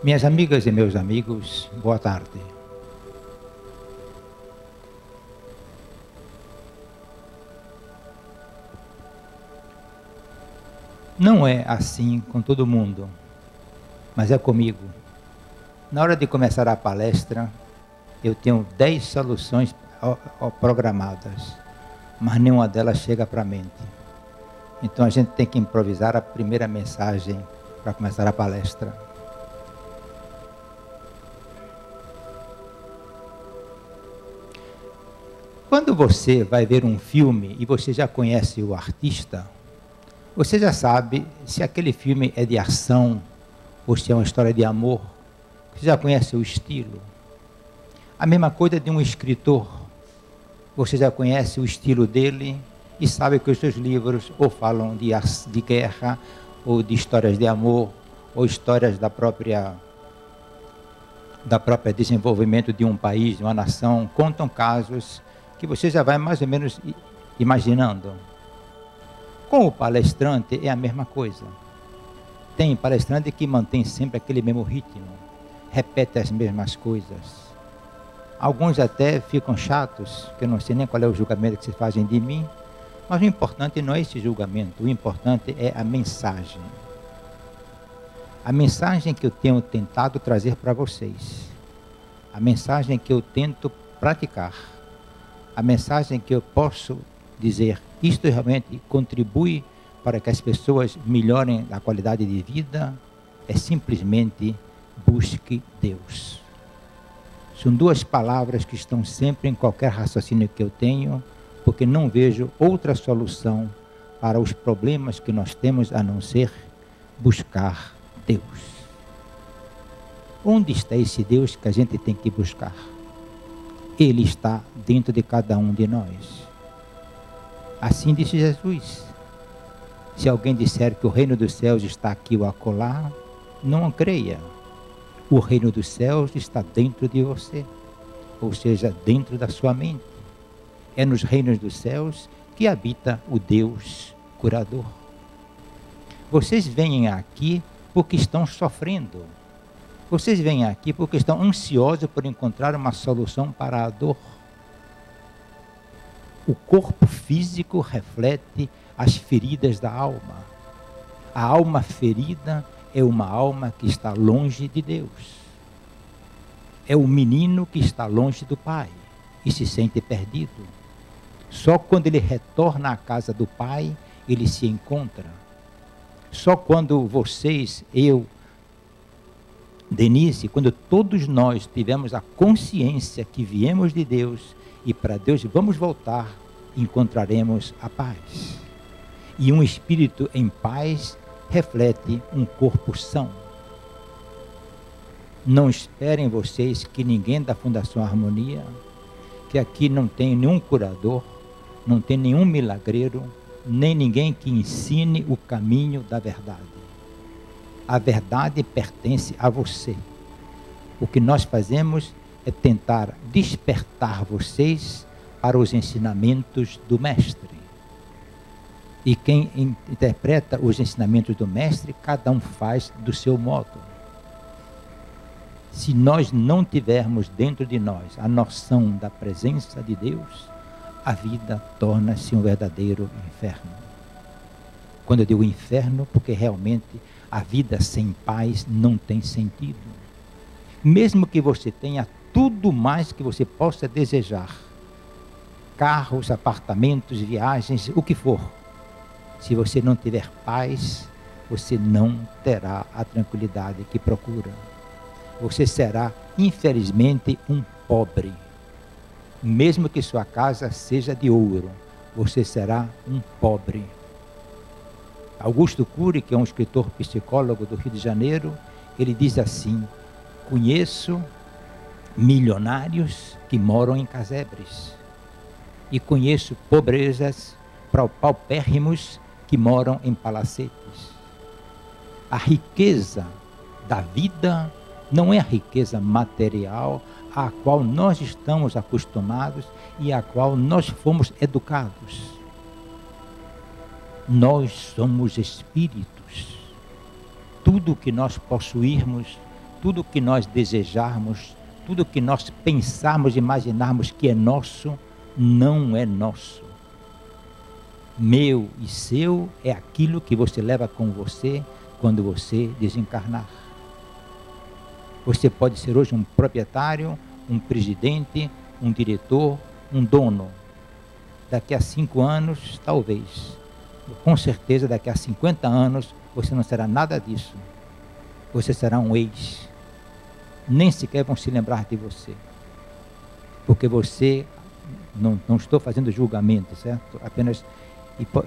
Minhas amigas e meus amigos, boa tarde. Não é assim com todo mundo, mas é comigo. Na hora de começar a palestra, eu tenho 10 soluções programadas, mas nenhuma delas chega para a mente. Então a gente tem que improvisar a primeira mensagem para começar a palestra. Quando você vai ver um filme e você já conhece o artista, você já sabe se aquele filme é de ação ou se é uma história de amor. Você já conhece o estilo. A mesma coisa de um escritor. Você já conhece o estilo dele e sabe que os seus livros ou falam de guerra, ou de histórias de amor, ou histórias da própria desenvolvimento de um país, de uma nação. Contam casos que você já vai mais ou menos imaginando. Com o palestrante é a mesma coisa. Tem palestrante que mantém sempre aquele mesmo ritmo, repete as mesmas coisas. Alguns até ficam chatos, que eu não sei nem qual é o julgamento que vocês fazem de mim, mas o importante não é esse julgamento, o importante é a mensagem. A mensagem que eu tenho tentado trazer para vocês, a mensagem que eu tento praticar, a mensagem que eu posso dizer, isto realmente contribui para que as pessoas melhorem a qualidade de vida, é simplesmente busque Deus. São duas palavras que estão sempre em qualquer raciocínio que eu tenho, porque não vejo outra solução para os problemas que nós temos a não ser buscar Deus. Onde está esse Deus que a gente tem que buscar? Ele está dentro de cada um de nós. Assim disse Jesus. Se alguém disser que o reino dos céus está aqui ou acolá, não creia. O reino dos céus está dentro de você, ou seja, dentro da sua mente. É nos reinos dos céus que habita o Deus curador. Vocês vêm aqui porque estão sofrendo. Vocês vêm aqui porque estão ansiosos por encontrar uma solução para a dor. O corpo físico reflete as feridas da alma. A alma ferida é uma alma que está longe de Deus. É o menino que está longe do pai e se sente perdido. Só quando ele retorna à casa do pai, ele se encontra. Só quando vocês, eu, Denise, quando todos nós tivemos a consciência que viemos de Deus e para Deus vamos voltar, encontraremos a paz. E um espírito em paz reflete um corpo são. Não esperem vocês que ninguém da Fundação Harmonia, que aqui não tem nenhum curador, não tem nenhum milagreiro, nem ninguém que ensine o caminho da verdade. A verdade pertence a você. O que nós fazemos é tentar despertar vocês para os ensinamentos do Mestre. E quem interpreta os ensinamentos do Mestre, cada um faz do seu modo. Se nós não tivermos dentro de nós a noção da presença de Deus, a vida torna-se um verdadeiro inferno. Quando eu digo inferno, porque realmente a vida sem paz não tem sentido. Mesmo que você tenha tudo mais que você possa desejar, carros, apartamentos, viagens, o que for, se você não tiver paz, você não terá a tranquilidade que procura. Você será, infelizmente, um pobre. Mesmo que sua casa seja de ouro, você será um pobre. Augusto Cury, que é um escritor psicólogo do Rio de Janeiro, ele diz assim: conheço milionários que moram em casebres e conheço pobrezas paupérrimos que moram em palacetes. A riqueza da vida não é a riqueza material à qual nós estamos acostumados e à qual nós fomos educados. Nós somos espíritos. Tudo que nós possuirmos, tudo que nós desejarmos, tudo que nós pensarmos, imaginarmos que é nosso, não é nosso. Meu e seu é aquilo que você leva com você quando você desencarnar. Você pode ser hoje um proprietário, um presidente, um diretor, um dono. Daqui a 5 anos, talvez. Com certeza, daqui a 50 anos, você não será nada disso. Você será um ex. Nem sequer vão se lembrar de você. Porque você, não estou fazendo julgamento, certo? Apenas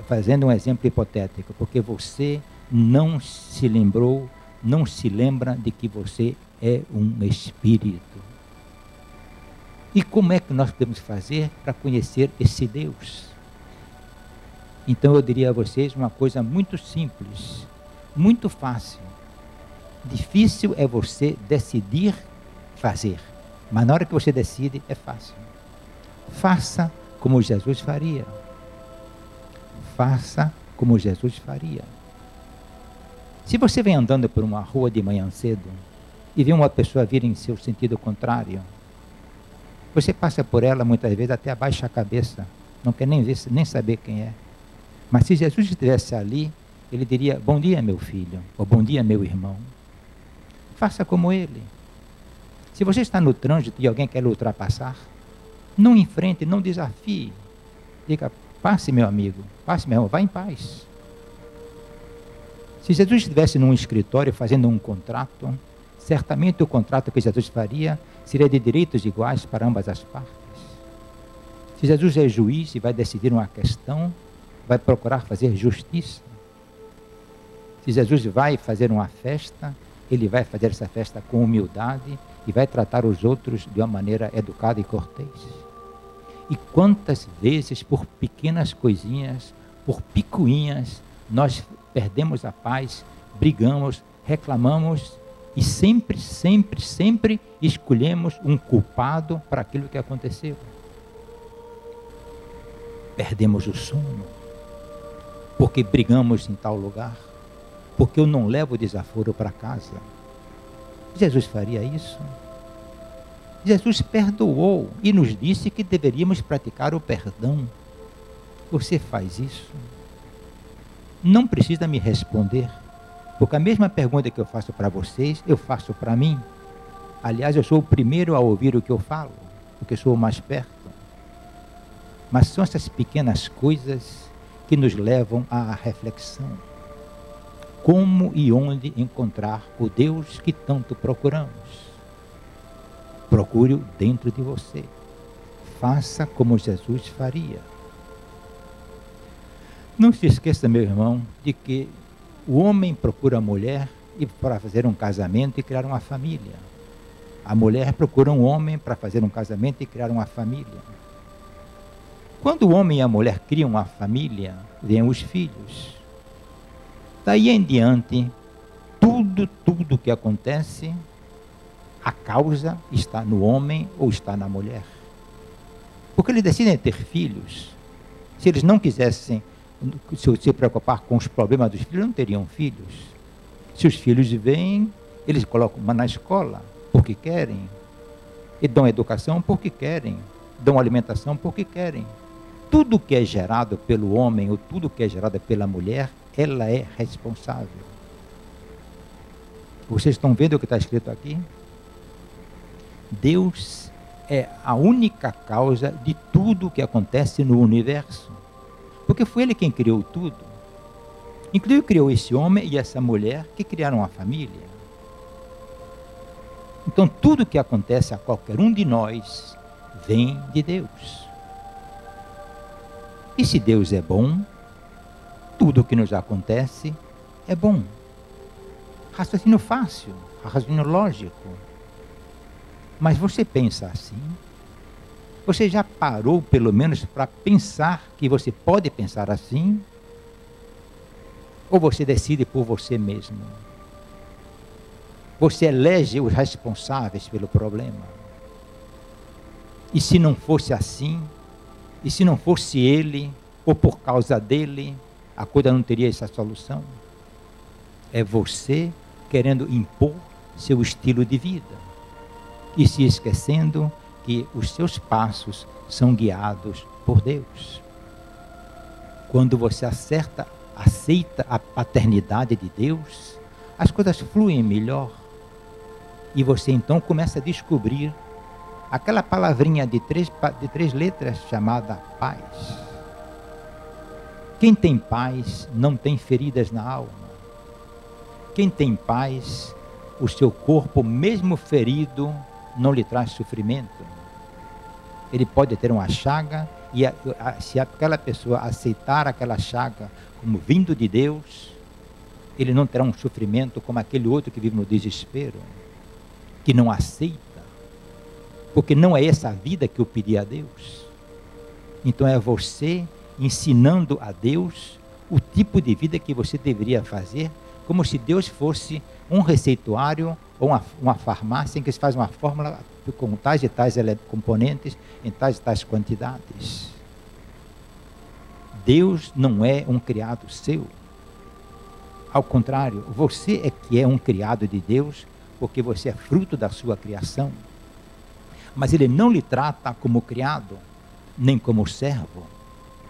fazendo um exemplo hipotético. Porque você não se lembrou, não se lembra de que você é um espírito. E como é que nós podemos fazer para conhecer esse Deus? Então eu diria a vocês uma coisa muito simples, muito fácil. Difícil é você decidir fazer, mas na hora que você decide é fácil. Faça como Jesus faria. Faça como Jesus faria. Se você vem andando por uma rua de manhã cedo e vê uma pessoa vir em seu sentido contrário, você passa por ela muitas vezes até abaixa a cabeça, não quer nem ver, nem saber quem é. Mas se Jesus estivesse ali, ele diria: bom dia, meu filho, ou bom dia, meu irmão. Faça como ele. Se você está no trânsito e alguém quer lhe ultrapassar, não enfrente, não desafie. Diga: passe, meu amigo, passe, meu irmão, vá em paz. Se Jesus estivesse num escritório fazendo um contrato, certamente o contrato que Jesus faria seria de direitos iguais para ambas as partes. Se Jesus é juiz e vai decidir uma questão, vai procurar fazer justiça. Se Jesus vai fazer uma festa, ele vai fazer essa festa com humildade e vai tratar os outros de uma maneira educada e cortês. E quantas vezes, por pequenas coisinhas, por picuinhas, nós perdemos a paz, brigamos, reclamamos e sempre, sempre, sempre escolhemos um culpado para aquilo que aconteceu. Perdemos o sono, porque brigamos em tal lugar, porque eu não levo desaforo para casa. Jesus faria isso? Jesus perdoou e nos disse que deveríamos praticar o perdão. Você faz isso? Não precisa me responder, porque a mesma pergunta que eu faço para vocês, eu faço para mim. Aliás, eu sou o primeiro a ouvir o que eu falo, porque sou o mais perto. Mas são essas pequenas coisas que nos levam à reflexão. Como e onde encontrar o Deus que tanto procuramos? Procure-o dentro de você. Faça como Jesus faria. Não se esqueça, meu irmão, de que o homem procura a mulher para fazer um casamento e criar uma família. A mulher procura um homem para fazer um casamento e criar uma família. Quando o homem e a mulher criam uma família, vêm os filhos. Daí em diante, tudo que acontece, a causa está no homem ou está na mulher. Porque eles decidem ter filhos. Se eles não quisessem se preocupar com os problemas dos filhos, não teriam filhos. Se os filhos vêm, eles colocam uma na escola porque querem, e dão educação porque querem, dão alimentação porque querem. Tudo que é gerado pelo homem ou tudo que é gerado pela mulher, ela é responsável. Vocês estão vendo o que está escrito aqui? Deus é a única causa de tudo que acontece no universo. Porque foi Ele quem criou tudo. Inclusive criou esse homem e essa mulher que criaram a família. Então tudo que acontece a qualquer um de nós vem de Deus. E se Deus é bom, tudo o que nos acontece é bom. Raciocínio fácil, raciocínio lógico. Mas você pensa assim? Você já parou pelo menos para pensar que você pode pensar assim? Ou você decide por você mesmo? Você elege os responsáveis pelo problema? E se não fosse assim? E se não fosse ele, ou por causa dele, a coisa não teria essa solução? É você querendo impor seu estilo de vida e se esquecendo que os seus passos são guiados por Deus. Quando você aceita a paternidade de Deus, as coisas fluem melhor. E você então começa a descobrir aquela palavrinha de três letras chamada paz. Quem tem paz não tem feridas na alma. Quem tem paz, o seu corpo, mesmo ferido, não lhe traz sofrimento. Ele pode ter uma chaga e se aquela pessoa aceitar aquela chaga como vindo de Deus, ele não terá um sofrimento como aquele outro que vive no desespero, que não aceita, porque não é essa a vida que eu pedi a Deus. Então é você ensinando a Deus o tipo de vida que você deveria fazer, como se Deus fosse um receituário ou uma farmácia em que se faz uma fórmula com tais e tais componentes em tais e tais quantidades. Deus não é um criado seu. Ao contrário, você é que é um criado de Deus, porque você é fruto da sua criação. Mas Ele não lhe trata como criado, nem como servo.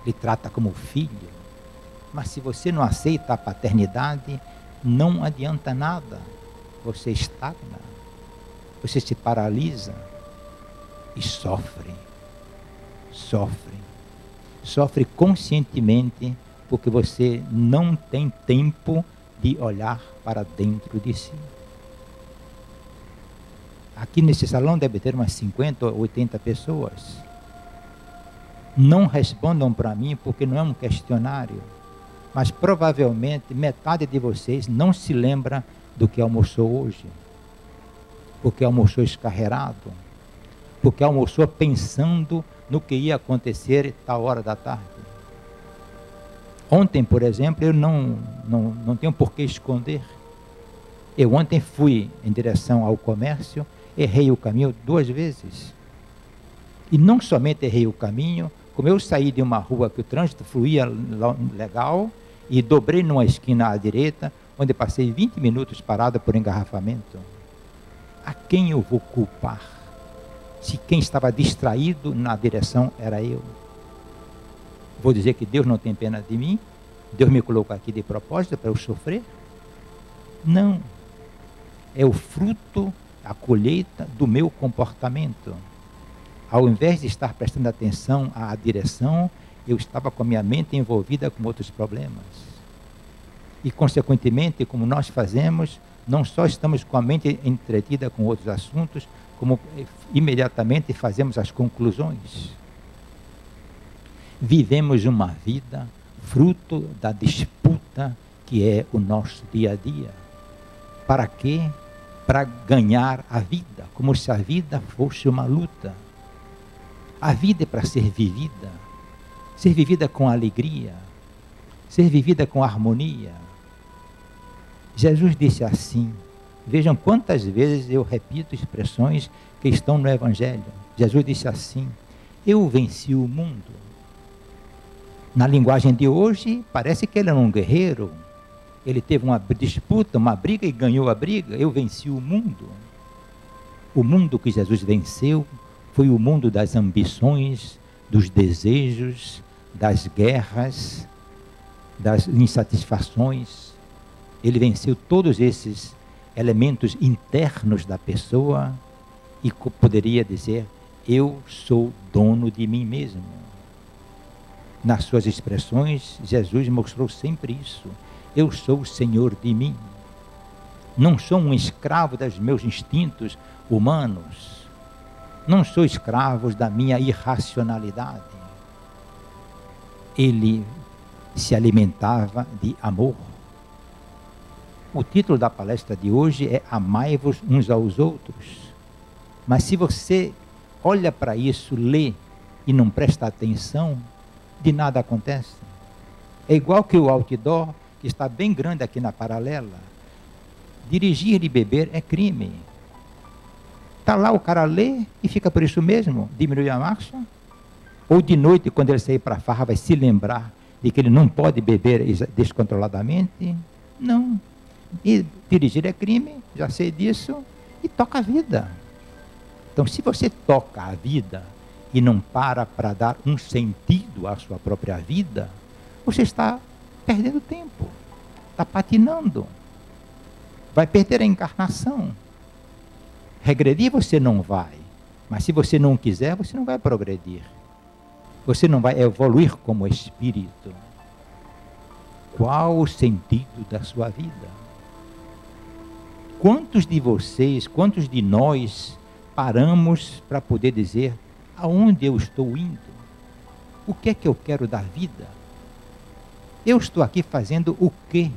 Lhe trata como filho. Mas se você não aceita a paternidade, não adianta nada. Você estagna. Você se paralisa e sofre. Sofre conscientemente, porque você não tem tempo de olhar para dentro de si. Aqui nesse salão deve ter umas 50 ou 80 pessoas. Não respondam para mim porque não é um questionário, mas provavelmente metade de vocês não se lembra do que almoçou hoje, porque almoçou escarreirado, porque almoçou pensando no que ia acontecer tal hora da tarde. Ontem, por exemplo, eu não tenho por que esconder. Eu ontem fui em direção ao comércio, errei o caminho 2 vezes. E não somente errei o caminho, como eu saí de uma rua que o trânsito fluía legal e dobrei numa esquina à direita, onde passei 20 minutos parado por engarrafamento. A quem eu vou culpar? Se quem estava distraído na direção era eu. Vou dizer que Deus não tem pena de mim? Deus me colocou aqui de propósito para eu sofrer? Não. É o fruto, a colheita do meu comportamento. Ao invés de estar prestando atenção à direção, eu estava com a minha mente envolvida com outros problemas. E, consequentemente, como nós fazemos, não só estamos com a mente entretida com outros assuntos, como imediatamente fazemos as conclusões. Vivemos uma vida fruto da disputa que é o nosso dia a dia. Para quê? Para ganhar a vida, como se a vida fosse uma luta. A vida é para ser vivida com alegria, ser vivida com harmonia. Jesus disse assim, vejam quantas vezes eu repito expressões que estão no Evangelho. Jesus disse assim, eu venci o mundo. Na linguagem de hoje, parece que ele era um guerreiro. Ele teve uma disputa, uma briga e ganhou a briga. Eu venci o mundo. O mundo que Jesus venceu foi o mundo das ambições, dos desejos, das guerras, das insatisfações. Ele venceu todos esses elementos internos da pessoa e poderia dizer, eu sou dono de mim mesmo. Nas suas expressões, Jesus mostrou sempre isso. Eu sou o Senhor de mim. Não sou um escravo dos meus instintos humanos. Não sou escravo da minha irracionalidade. Ele se alimentava de amor. O título da palestra de hoje é Amai-vos uns aos outros. Mas se você olha para isso, lê e não presta atenção, de nada acontece. É igual que o outdoor, que está bem grande aqui na paralela. Dirigir e beber é crime. Está lá, o cara lê e fica por isso mesmo, diminui a marcha. Ou de noite, quando ele sair para a farra, vai se lembrar de que ele não pode beber descontroladamente. Não. E dirigir é crime, já sei disso, e toca a vida. Então, se você toca a vida e não para dar um sentido à sua própria vida, você está perdendo tempo, está patinando, vai perder a encarnação. Regredir você não vai, mas se você não quiser, você não vai progredir. Você não vai evoluir como espírito. Qual o sentido da sua vida? Quantos de vocês, quantos de nós paramos para poder dizer aonde eu estou indo? O que é que eu quero da vida? Eu estou aqui fazendo o quê?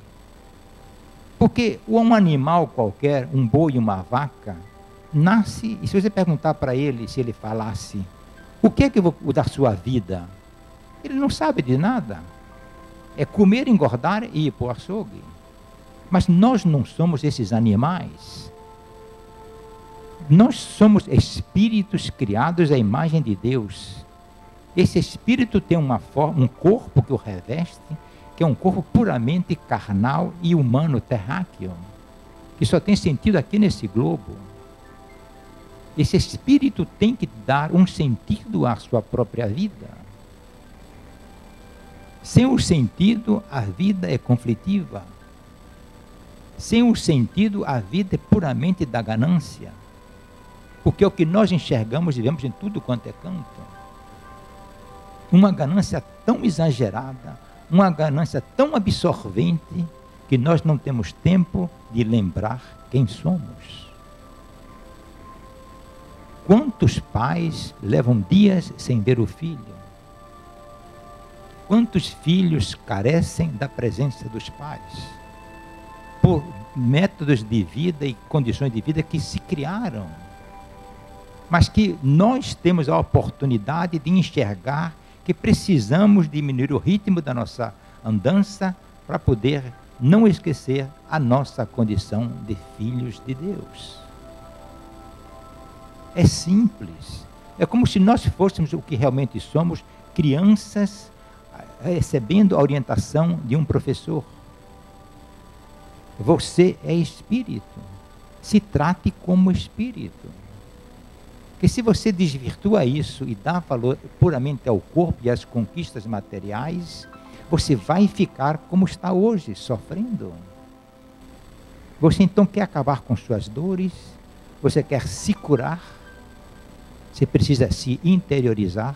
Porque um animal qualquer, um boi, uma vaca, nasce, e se você perguntar para ele, se ele falasse, o que é que eu vou da sua vida? Ele não sabe de nada. É comer, engordar e ir para o açougue. Mas nós não somos esses animais. Nós somos espíritos criados à imagem de Deus. Esse espírito tem uma forma, um corpo que o reveste, que é um corpo puramente carnal e humano, terráqueo, que só tem sentido aqui nesse globo. Esse espírito tem que dar um sentido à sua própria vida. Sem o sentido, a vida é conflitiva. Sem o sentido, a vida é puramente da ganância. Porque o que nós enxergamos e vemos em tudo quanto é canto. Uma ganância tão exagerada, uma ganância tão absorvente, que nós não temos tempo de lembrar quem somos. Quantos pais levam dias sem ver o filho? Quantos filhos carecem da presença dos pais? Por métodos de vida e condições de vida que se criaram. Mas que nós temos a oportunidade de enxergar que precisamos diminuir o ritmo da nossa andança para poder não esquecer a nossa condição de filhos de Deus. É simples. É como se nós fôssemos o que realmente somos, crianças recebendo a orientação de um professor. Você é espírito. Se trate como espírito. Porque se você desvirtua isso e dá valor puramente ao corpo e às conquistas materiais, você vai ficar como está hoje, sofrendo. Você então quer acabar com suas dores, você quer se curar, você precisa se interiorizar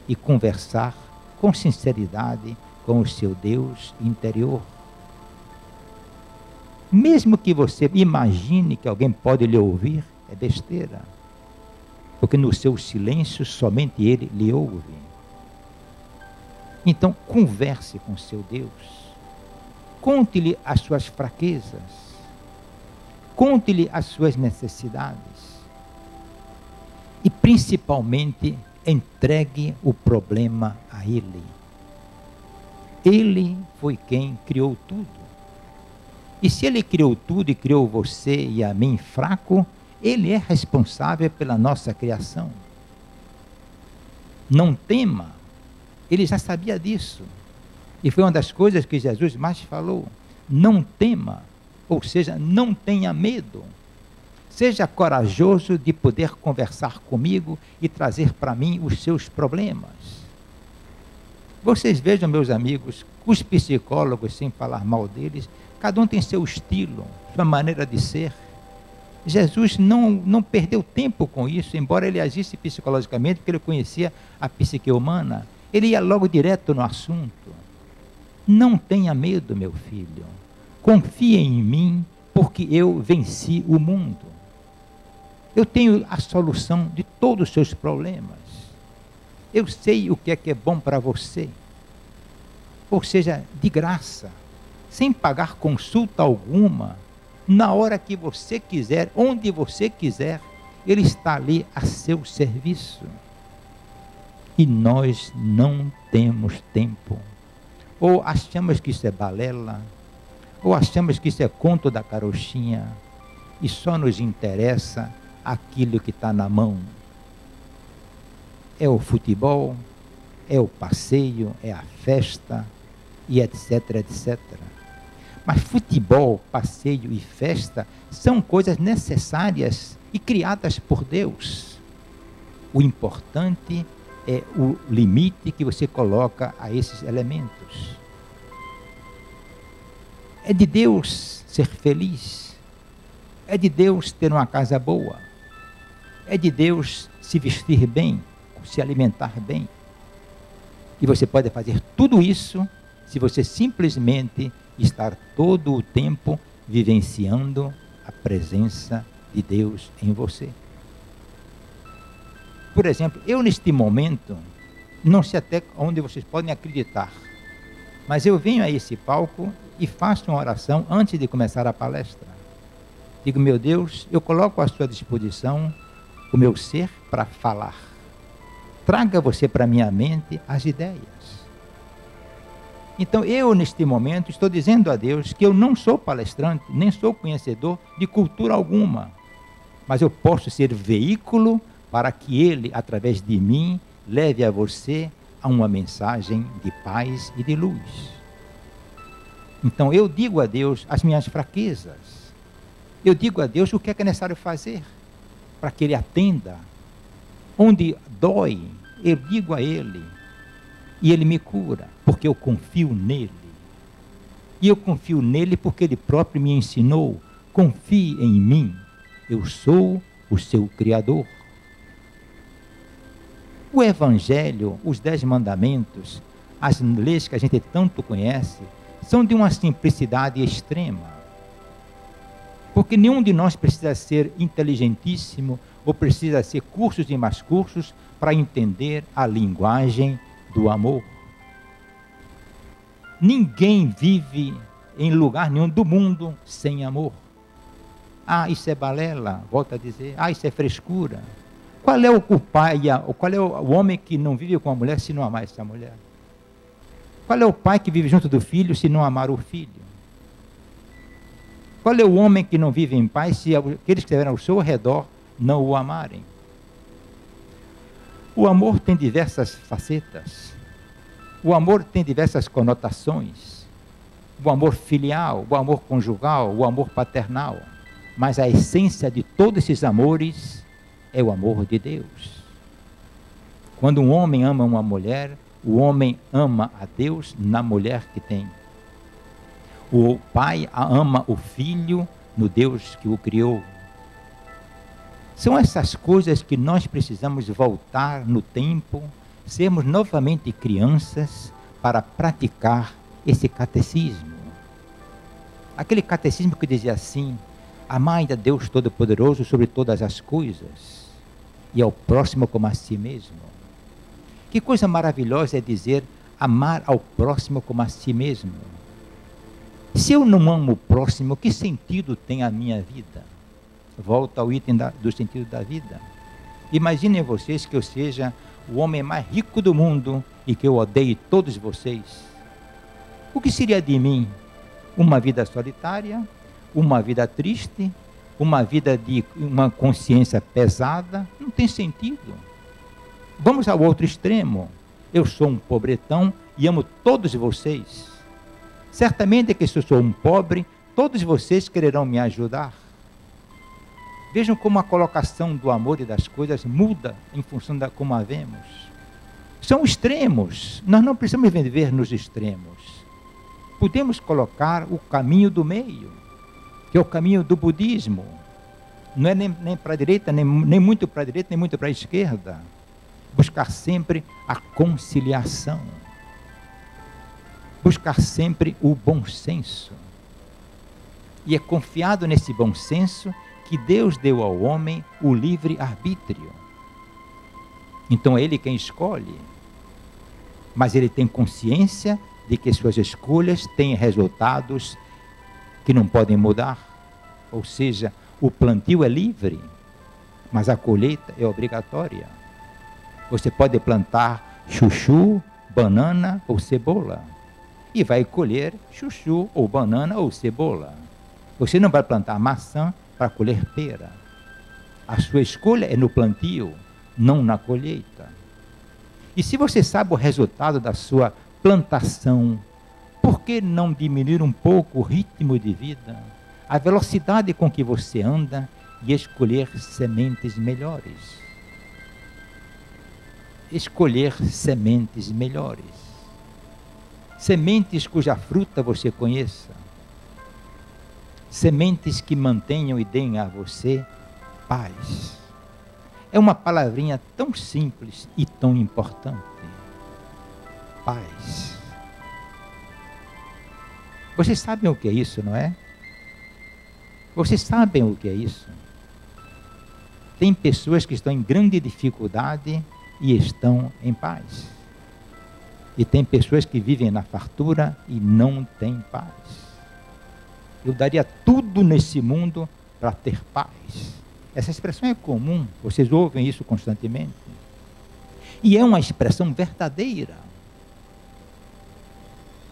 e conversar com sinceridade com o seu Deus interior. Mesmo que você imagine que alguém pode lhe ouvir, é besteira. Porque no seu silêncio somente Ele lhe ouve. Então converse com seu Deus. Conte-lhe as suas fraquezas. Conte-lhe as suas necessidades. E principalmente entregue o problema a Ele. Ele foi quem criou tudo. E se Ele criou tudo e criou você e a mim fraco, Ele é responsável pela nossa criação. Não tema. Ele já sabia disso. E foi uma das coisas que Jesus mais falou. Não tema. Ou seja, não tenha medo. Seja corajoso de poder conversar comigo e trazer para mim os seus problemas. Vocês vejam, meus amigos, os psicólogos, sem falar mal deles, cada um tem seu estilo, sua maneira de ser. Jesus não perdeu tempo com isso, embora ele agisse psicologicamente, porque ele conhecia a psique humana. Ele ia logo direto no assunto. Não tenha medo, meu filho. Confie em mim, porque eu venci o mundo. Eu tenho a solução de todos os seus problemas. Eu sei o que é bom para você. Ou seja, de graça, sem pagar consulta alguma, na hora que você quiser, onde você quiser, Ele está ali a seu serviço. E nós não temos tempo. Ou achamos que isso é balela, ou achamos que isso é conto da carochinha, e só nos interessa aquilo que está na mão. É o futebol, é o passeio, é a festa, e etc, etc. Mas futebol, passeio e festa são coisas necessárias e criadas por Deus. O importante é o limite que você coloca a esses elementos. É de Deus ser feliz. É de Deus ter uma casa boa. É de Deus se vestir bem, se alimentar bem. E você pode fazer tudo isso se você simplesmente estar todo o tempo vivenciando a presença de Deus em você. Por exemplo, eu neste momento, não sei até onde vocês podem acreditar, mas eu venho a esse palco e faço uma oração antes de começar a palestra. Digo, meu Deus, eu coloco à sua disposição o meu ser para falar. Traga você para a minha mente as ideias. Então eu neste momento estou dizendo a Deus que eu não sou palestrante, nem sou conhecedor de cultura alguma, mas eu posso ser veículo para que Ele, através de mim, leve a você a uma mensagem de paz e de luz. Então eu digo a Deus as minhas fraquezas. Eu digo a Deus o que é necessário fazer para que Ele atenda. Onde dói, eu digo a Ele. E Ele me cura, porque eu confio nele. E eu confio nele porque Ele próprio me ensinou. Confie em mim, eu sou o seu Criador. O Evangelho, os 10 mandamentos, as leis que a gente tanto conhece, são de uma simplicidade extrema. Porque nenhum de nós precisa ser inteligentíssimo ou precisa ser cursos e mais cursos para entender a linguagem do amor. Ninguém vive em lugar nenhum do mundo sem amor. Ah, isso é balela, volto a dizer. Ah, isso é frescura. Qual é o pai, qual é o homem que não vive com a mulher se não amar essa mulher? Qual é o pai que vive junto do filho se não amar o filho? Qual é o homem que não vive em paz se aqueles que estiverem ao seu redor não o amarem? O amor tem diversas facetas. O amor tem diversas conotações. O amor filial, o amor conjugal, o amor paternal. Mas a essência de todos esses amores é o amor de Deus. Quando um homem ama uma mulher, o homem ama a Deus na mulher que tem. O pai ama o filho no Deus que o criou. São essas coisas que nós precisamos voltar no tempo, sermos novamente crianças para praticar esse catecismo. Aquele catecismo que dizia assim: amai a Deus Todo-Poderoso sobre todas as coisas e ao próximo como a si mesmo. Que coisa maravilhosa é dizer amar ao próximo como a si mesmo. Se eu não amo o próximo, que sentido tem a minha vida? Volto ao item do sentido da vida. Imaginem vocês que eu seja o homem mais rico do mundo e que eu odeie todos vocês. O que seria de mim? Uma vida solitária, uma vida triste, uma vida de uma consciência pesada? Não tem sentido. Vamos ao outro extremo. Eu sou um pobretão e amo todos vocês. Certamente que se eu sou um pobre, todos vocês quererão me ajudar. Vejam como a colocação do amor e das coisas muda em função da como a vemos. São extremos. Nós não precisamos viver nos extremos. Podemos colocar o caminho do meio, que é o caminho do budismo. Não é nem para a direita, nem muito para a direita, nem muito para a esquerda. Buscar sempre a conciliação. Buscar sempre o bom senso. E é confiado nesse bom senso que Deus deu ao homem o livre arbítrio. Então é ele quem escolhe. Mas ele tem consciência de que suas escolhas têm resultados que não podem mudar. Ou seja, o plantio é livre, mas a colheita é obrigatória. Você pode plantar chuchu, banana ou cebola. E vai colher chuchu ou banana ou cebola. Você não vai plantar maçã para colher pera. A sua escolha é no plantio, não na colheita. E se você sabe o resultado da sua plantação, por que não diminuir um pouco o ritmo de vida, a velocidade com que você anda e escolher sementes melhores? Escolher sementes melhores. Sementes cuja fruta você conheça. Sementes que mantenham e deem a você paz. É uma palavrinha tão simples e tão importante. Paz. Vocês sabem o que é isso, não é? Vocês sabem o que é isso? Tem pessoas que estão em grande dificuldade e estão em paz. E tem pessoas que vivem na fartura e não têm paz. Eu daria tudo nesse mundo para ter paz. Essa expressão é comum, vocês ouvem isso constantemente. E é uma expressão verdadeira.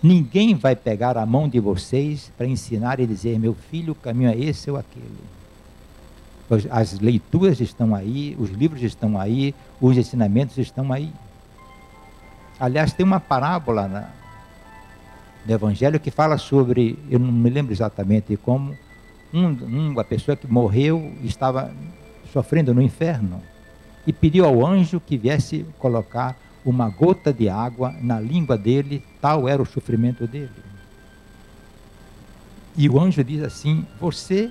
Ninguém vai pegar a mão de vocês para ensinar e dizer, meu filho, o caminho é esse ou aquele. As leituras estão aí, os livros estão aí, os ensinamentos estão aí. Aliás, tem uma parábola no Evangelho que fala sobre, eu não me lembro exatamente como, uma pessoa que morreu e estava sofrendo no inferno e pediu ao anjo que viesse colocar uma gota de água na língua dele, tal era o sofrimento dele. E o anjo diz assim, você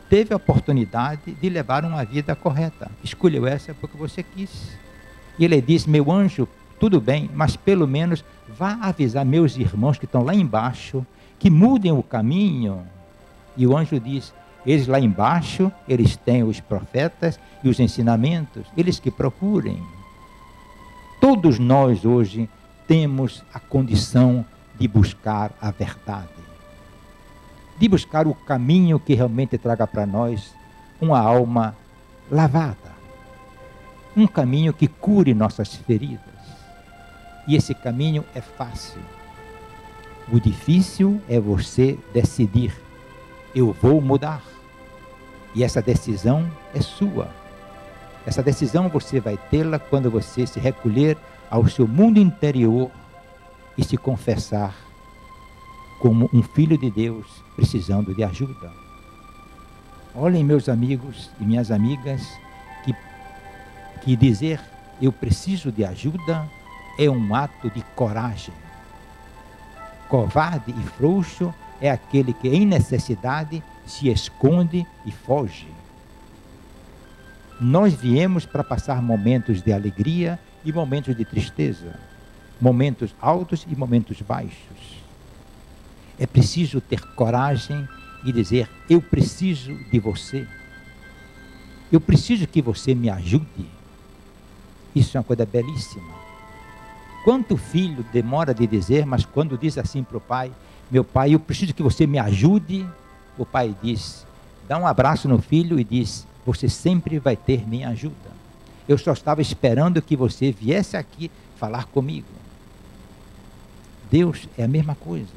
teve a oportunidade de levar uma vida correta, escolheu essa porque você quis. E ele disse, meu anjo, tudo bem, mas pelo menos vá avisar meus irmãos que estão lá embaixo, que mudem o caminho. E o anjo diz, eles lá embaixo, eles têm os profetas e os ensinamentos, eles que procurem. Todos nós hoje temos a condição de buscar a verdade, de buscar o caminho que realmente traga para nós uma alma lavada, um caminho que cure nossas feridas. E esse caminho é fácil. O difícil é você decidir, eu vou mudar. E essa decisão é sua. Essa decisão você vai tê-la quando você se recolher ao seu mundo interior e se confessar como um filho de Deus precisando de ajuda. Olhem, meus amigos e minhas amigas, que dizer eu preciso de ajuda é um ato de coragem. Covarde e frouxo é aquele que em necessidade se esconde e foge. Nós viemos para passar momentos de alegria e momentos de tristeza, momentos altos e momentos baixos. É preciso ter coragem e dizer, eu preciso de você. Eu preciso que você me ajude. Isso é uma coisa belíssima. Quanto filho demora de dizer, mas quando diz assim para o pai, meu pai, eu preciso que você me ajude, o pai diz, dá um abraço no filho e diz, você sempre vai ter minha ajuda. Eu só estava esperando que você viesse aqui falar comigo. Deus é a mesma coisa.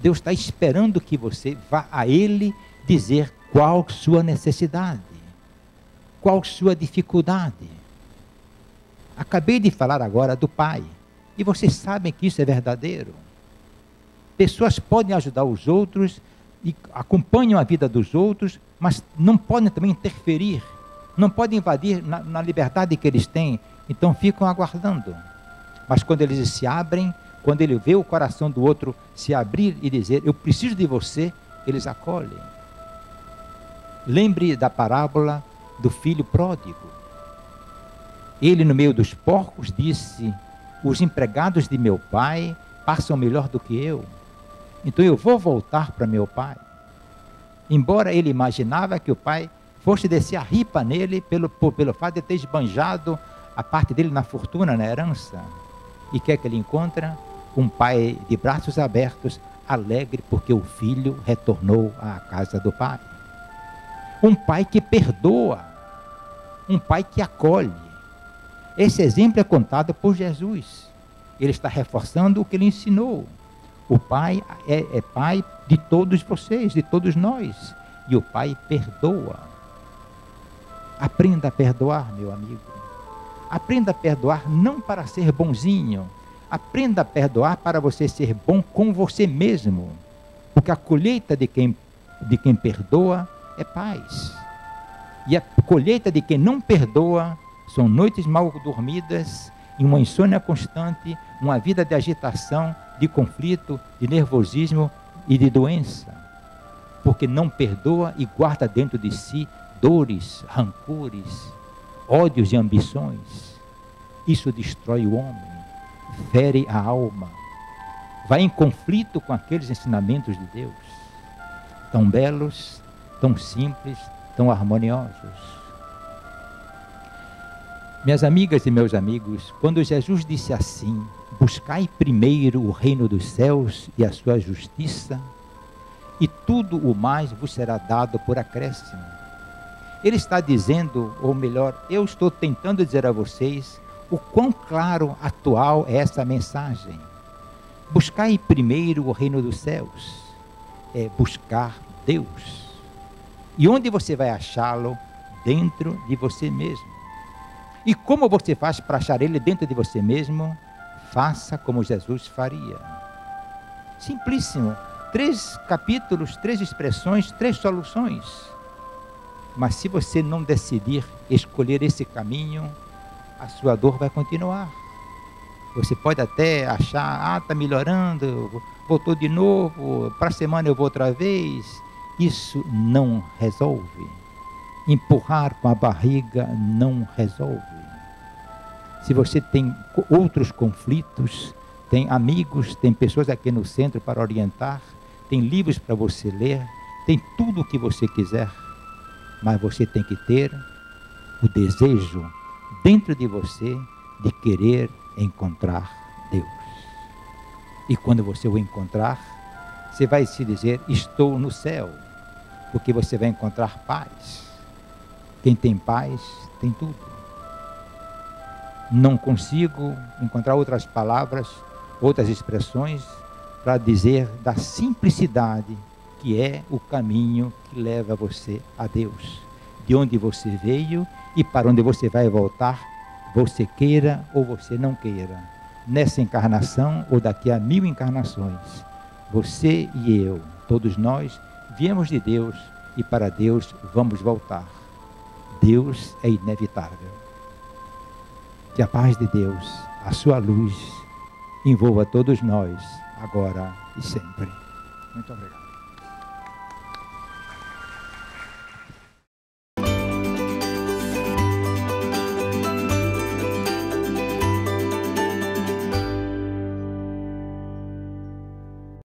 Deus está esperando que você vá a Ele dizer qual sua necessidade, qual sua dificuldade. Acabei de falar agora do Pai, e vocês sabem que isso é verdadeiro. Pessoas podem ajudar os outros e acompanham a vida dos outros, mas não podem também interferir, não podem invadir na liberdade que eles têm, então ficam aguardando. Mas quando eles se abrem, quando ele vê o coração do outro se abrir e dizer, eu preciso de você, eles acolhem. Lembre da parábola do filho pródigo. Ele, no meio dos porcos, disse, os empregados de meu pai passam melhor do que eu, então eu vou voltar para meu pai. Embora ele imaginava que o pai fosse descer a ripa nele pelo fato de ter esbanjado a parte dele na fortuna, na herança. E que ele encontra? Um pai de braços abertos, alegre porque o filho retornou à casa do pai. Um pai que perdoa, um pai que acolhe. Esse exemplo é contado por Jesus. Ele está reforçando o que ele ensinou. O pai é pai de todos vocês, de todos nós. E o pai perdoa. Aprenda a perdoar, meu amigo. Aprenda a perdoar não para ser bonzinho, Aprenda a perdoar para você ser bom com você mesmo. Porque a colheita de quem perdoa é paz. E a colheita de quem não perdoa são noites mal dormidas, e uma insônia constante, uma vida de agitação, de conflito, de nervosismo e de doença. Porque não perdoa e guarda dentro de si dores, rancores, ódios e ambições. Isso destrói o homem, fere a alma, vai em conflito com aqueles ensinamentos de Deus, tão belos, tão simples, tão harmoniosos. Minhas amigas e meus amigos, quando Jesus disse assim: buscai primeiro o reino dos céus e a sua justiça, e tudo o mais vos será dado por acréscimo. Ele está dizendo, ou melhor, eu estou tentando dizer a vocês o quão claro, atual é essa mensagem. Buscai primeiro o reino dos céus, é buscar Deus. E onde você vai achá-lo? Dentro de você mesmo. E como você faz para achar ele dentro de você mesmo? Faça como Jesus faria. Simplíssimo. 3 capítulos, 3 expressões, 3 soluções. Mas se você não decidir escolher esse caminho, a sua dor vai continuar. Você pode até achar, está melhorando, voltou de novo, para a semana eu vou outra vez. Isso não resolve. Empurrar com a barriga não resolve. Se você tem outros conflitos, tem amigos, tem pessoas aqui no centro para orientar, tem livros para você ler, tem tudo o que você quiser, mas você tem que ter o desejo dentro de você de querer encontrar Deus. E quando você o encontrar, você vai se dizer, estou no céu, porque você vai encontrar paz. Quem tem paz, tem tudo. Não consigo encontrar outras palavras, outras expressões para dizer da simplicidade que é o caminho que leva você a Deus. De onde você veio e para onde você vai voltar, você queira ou você não queira. Nessa encarnação ou daqui a 1000 encarnações, você e eu, todos nós, viemos de Deus e para Deus vamos voltar. Deus é inevitável. Que a paz de Deus, a sua luz, envolva todos nós, agora e sempre. Muito obrigado.